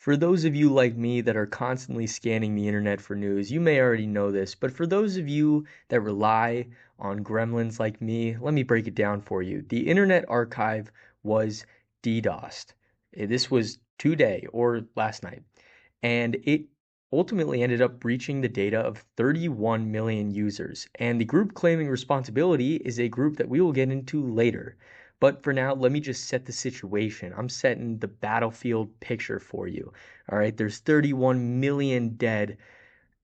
For those of you like me that are constantly scanning the internet for news, you may already know this, but for those of you that rely on gremlins like me, let me break it down for you. The Internet Archive was DDoSed. This was today or last night, and it ultimately ended up breaching the data of 31 million users. And the group claiming responsibility is a group that we will get into later. But for now, let me just set the situation. I'm setting the battlefield picture for you. All right, there's 31 million dead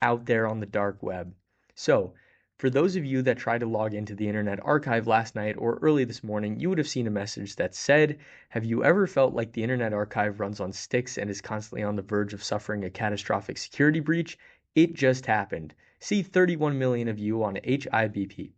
out there on the dark web. So, for those of you that tried to log into the Internet Archive last night or early this morning, you would have seen a message that said, have you ever felt like the Internet Archive runs on sticks and is constantly on the verge of suffering a catastrophic security breach? It just happened. See 31 million of you on HIBP.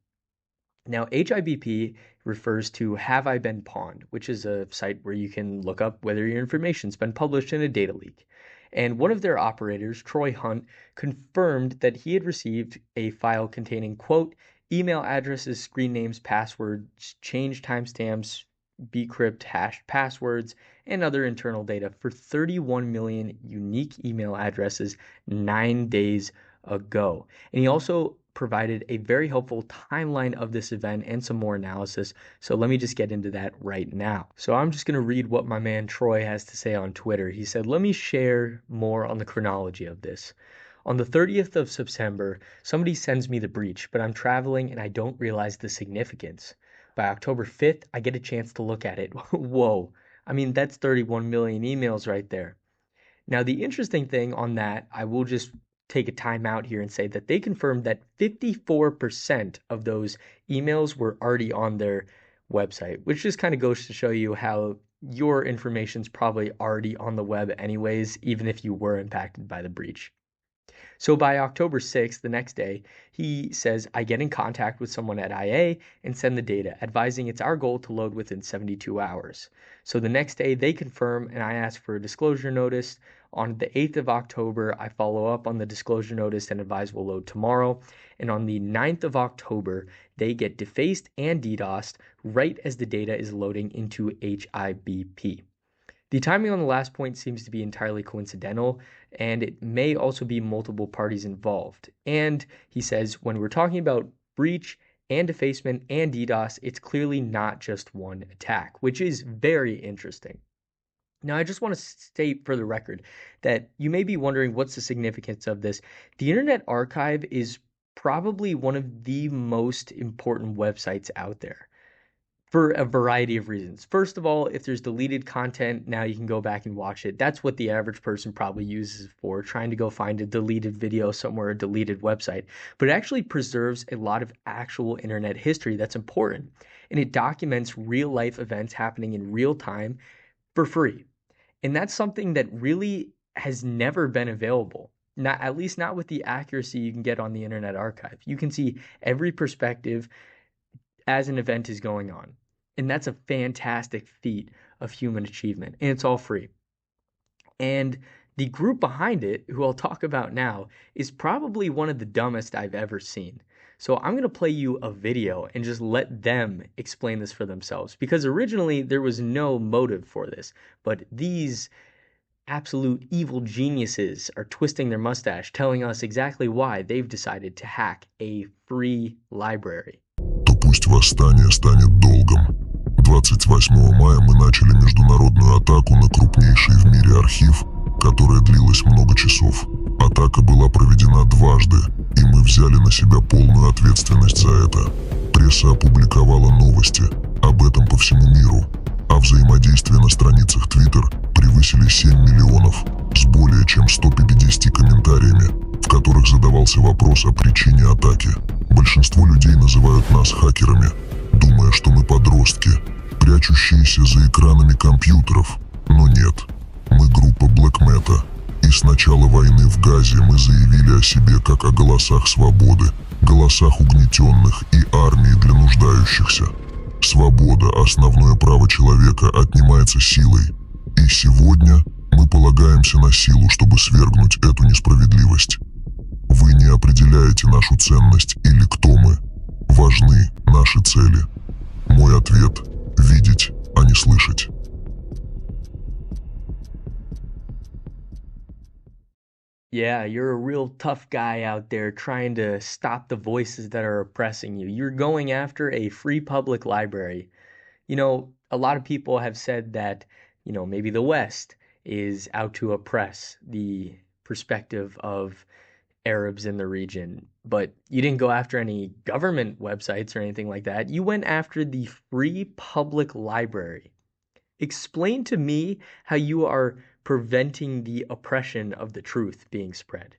Now, HIBP refers to Have I Been Pawned, which is a site where you can look up whether your information's been published in a data leak. And one of their operators, Troy Hunt, confirmed that he had received a file containing, quote, email addresses, screen names, passwords, change timestamps, bcrypt hashed passwords, and other internal data for 31 million unique email addresses 9 days ago. And he also provided a very helpful timeline of this event and some more analysis. So let me just get into that right now. So I'm just going to read what my man Troy has to say on Twitter. He said, let me share more on the chronology of this. On the 30th of September, somebody sends me the breach, but I'm traveling and I don't realize the significance. By October 5th, I get a chance to look at it. Whoa. I mean, that's 31 million emails right there. Now, the interesting thing on that, I will just take a time out here and say that they confirmed that 54% of those emails were already on their website, which just kind of goes to show you how your information's probably already on the web anyways, even if you were impacted by the breach. So by October 6th, the next day, he says, I get in contact with someone at IA and send the data, advising it's our goal to load within 72 hours. So the next day, they confirm, and I ask for a disclosure notice. On the 8th of October, I follow up on the disclosure notice and advise we'll load tomorrow. And on the 9th of October, they get defaced and DDoSed right as the data is loading into HIBP. The timing on the last point seems to be entirely coincidental, and it may also be multiple parties involved. And he says, when we're talking about breach and defacement and DDoS, it's clearly not just one attack, which is very interesting. Now, I just want to state for the record that you may be wondering what's the significance of this. The Internet Archive is probably one of the most important websites out there, for a variety of reasons. First of all, if there's deleted content, now you can go back and watch it. That's what the average person probably uses it for, trying to go find a deleted video somewhere, a deleted website. But it actually preserves a lot of actual internet history that's important. And it documents real life events happening in real time for free. And that's something that really has never been available. Not, at least not with the accuracy you can get on the Internet Archive. You can see every perspective as an event is going on. And that's a fantastic feat of human achievement. And it's all free. And the group behind it, who I'll talk about now, is probably one of the dumbest I've ever seen. So I'm going to play you a video and just let them explain this for themselves. Because originally there was no motive for this. But these absolute evil geniuses are twisting their mustache, telling us exactly why they've decided to hack a free library. То пусть восстание станет долгом. 28 мая мы начали международную атаку на крупнейший в мире архив, которая длилась много часов. Атака была проведена дважды, и мы взяли на себя полную ответственность за это. Пресса опубликовала новости об этом по всему миру, а взаимодействие на страницах Twitter превысили 7 миллионов с более чем 150 комментариями, в которых задавался вопрос о причине атаки. Большинство людей называют нас хакерами, думая, что мы подростки, прячущиеся за экранами компьютеров. Но нет, мы группа Black Meta, и с начала войны в Газе мы заявили о себе как о голосах свободы, голосах угнетенных и армии для нуждающихся. Свобода, основное право человека, отнимается силой. И сегодня мы полагаемся на силу, чтобы свергнуть эту несправедливость. Вы не определяете нашу ценность или кто мы. Важны наши цели. Мой ответ – видеть, а не слышать. Yeah, you're a real tough guy out there trying to stop the voices that are oppressing you. You're going after a free public library. A lot of people have said that, maybe the West is out to oppress the perspective of Arabs in the region, but you didn't go after any government websites or anything like that. You went after the free public library. Explain to me how you are preventing the oppression of the truth being spread.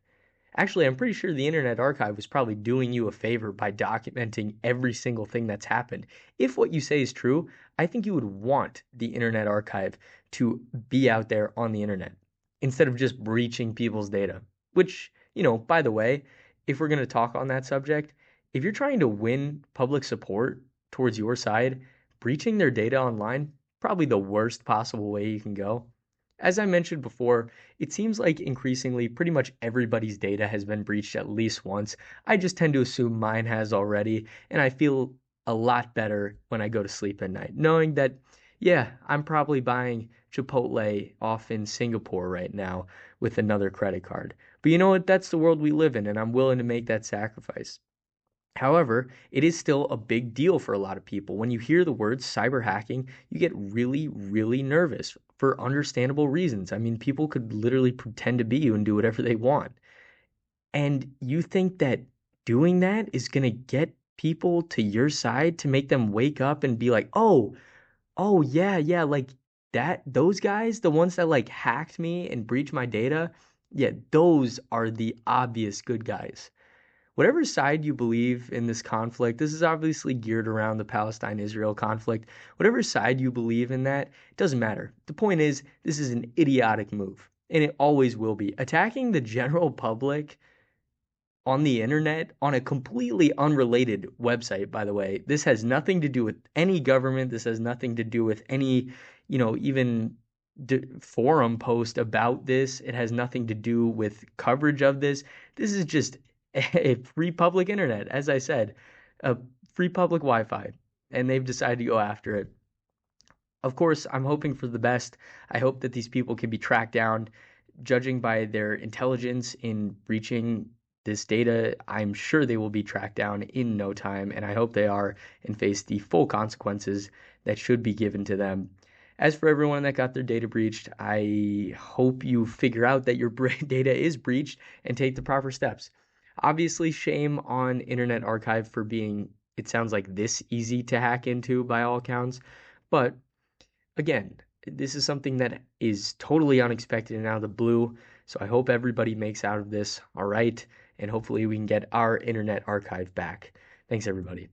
Actually, I'm pretty sure the Internet Archive was probably doing you a favor by documenting every single thing that's happened. If what you say is true, I think you would want the Internet Archive to be out there on the internet instead of just breaching people's data. Which, by the way, if we're going to talk on that subject, if you're trying to win public support towards your side, breaching their data online, probably the worst possible way you can go. As I mentioned before, it seems like increasingly pretty much everybody's data has been breached at least once. I just tend to assume mine has already, and I feel a lot better when I go to sleep at night, knowing that, yeah, I'm probably buying Chipotle off in Singapore right now with another credit card. But you know what? That's the world we live in, and I'm willing to make that sacrifice. However, it is still a big deal for a lot of people. When you hear the word cyber hacking, you get really, really nervous for understandable reasons. I mean, people could literally pretend to be you and do whatever they want. And you think that doing that is going to get people to your side to make them wake up and be like, oh, yeah, yeah, like those guys, the ones that like hacked me and breached my data, yeah, those are the obvious good guys. Whatever side you believe in this conflict, this is obviously geared around the Palestine-Israel conflict. Whatever side you believe in that, it doesn't matter. The point is, this is an idiotic move, and it always will be. Attacking the general public on the internet on a completely unrelated website, by the way. This has nothing to do with any government. This has nothing to do with any, even forum post about this. It has nothing to do with coverage of this. This is just a free public internet, as I said, a free public Wi-Fi, and they've decided to go after it. Of course, I'm hoping for the best. I hope that these people can be tracked down. Judging by their intelligence in breaching this data, I'm sure they will be tracked down in no time, and I hope they are and face the full consequences that should be given to them. As for everyone that got their data breached, I hope you figure out that your data is breached and take the proper steps. Obviously, shame on Internet Archive for being, it sounds like this easy to hack into by all accounts, but again, this is something that is totally unexpected and out of the blue. So I hope everybody makes out of this all right. And hopefully we can get our internet archive back. Thanks, everybody.